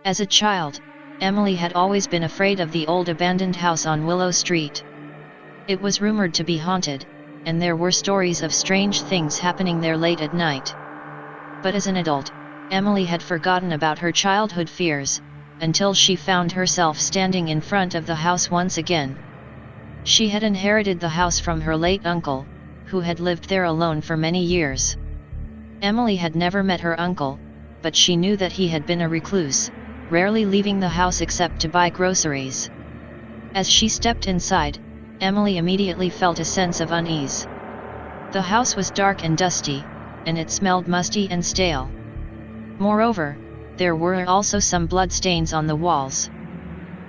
As a child, Emily had always been afraid of the old abandoned house on Willow Street. It was rumored to be haunted, and there were stories of strange things happening there late at night. But as an adult, Emily had forgotten about her childhood fears, until she found herself standing in front of the house once again. She had inherited the house from her late uncle, who had lived there alone for many years. Emily had never met her uncle, but she knew that he had been a recluse, rarely leaving the house except to buy groceries. As she stepped inside, Emily immediately felt a sense of unease. The house was dark and dusty, and it smelled musty and stale. Moreover, there were also some bloodstains on the walls.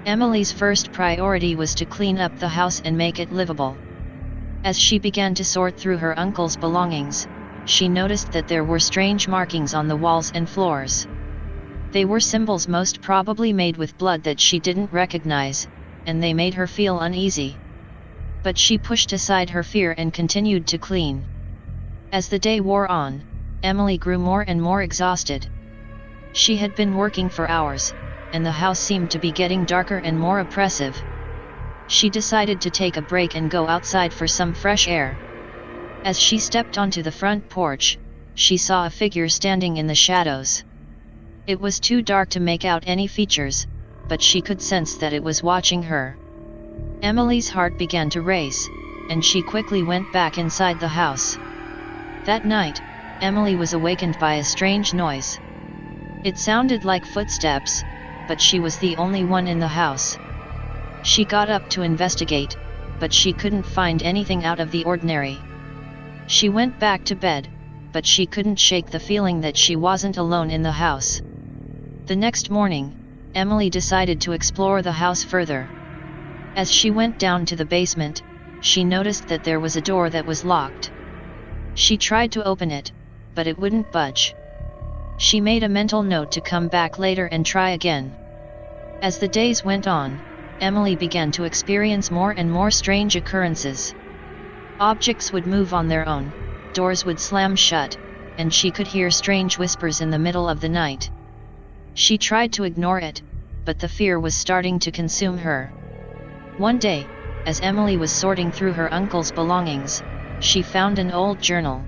Emily's first priority was to clean up the house and make it livable. As she began to sort through her uncle's belongings, she noticed that there were strange markings on the walls and floors. They were symbols most probably made with blood that she didn't recognize, and they made her feel uneasy. But she pushed aside her fear and continued to clean. As the day wore on, Emily grew more and more exhausted. She had been working for hours, and the house seemed to be getting darker and more oppressive. She decided to take a break and go outside for some fresh air. As she stepped onto the front porch, she saw a figure standing in the shadows. It was too dark to make out any features, but she could sense that it was watching her. Emily's heart began to race, and she quickly went back inside the house. That night, Emily was awakened by a strange noise. It sounded like footsteps, but she was the only one in the house. She got up to investigate, but she couldn't find anything out of the ordinary. She went back to bed, but she couldn't shake the feeling that she wasn't alone in the house. The next morning, Emily decided to explore the house further. As she went down to the basement, she noticed that there was a door that was locked. She tried to open it, but it wouldn't budge. She made a mental note to come back later and try again. As the days went on, Emily began to experience more and more strange occurrences. Objects would move on their own, doors would slam shut, and she could hear strange whispers in the middle of the night. She tried to ignore it, but the fear was starting to consume her. One day, as Emily was sorting through her uncle's belongings, she found an old journal.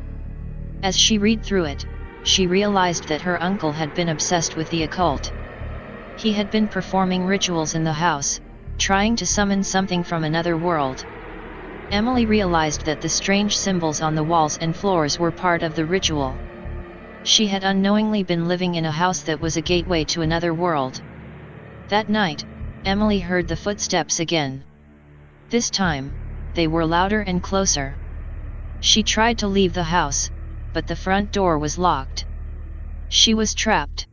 As she read through it, she realized that her uncle had been obsessed with the occult. He had been performing rituals in the house, trying to summon something from another world. Emily realized that the strange symbols on the walls and floors were part of the ritual. She had unknowingly been living in a house that was a gateway to another world. That night, Emily heard the footsteps again. This time, they were louder and closer. She tried to leave the house, but the front door was locked. She was trapped.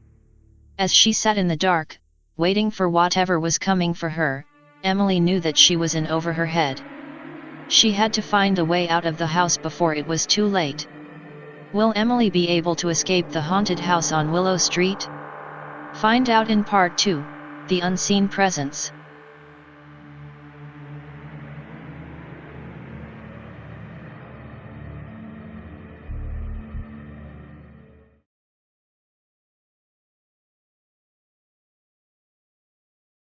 As she sat in the dark, waiting for whatever was coming for her, Emily knew that she was in over her head. She had to find a way out of the house before it was too late. Will Emily be able to escape the haunted house on Willow Street? Find out in Part 2, The Unseen Presence.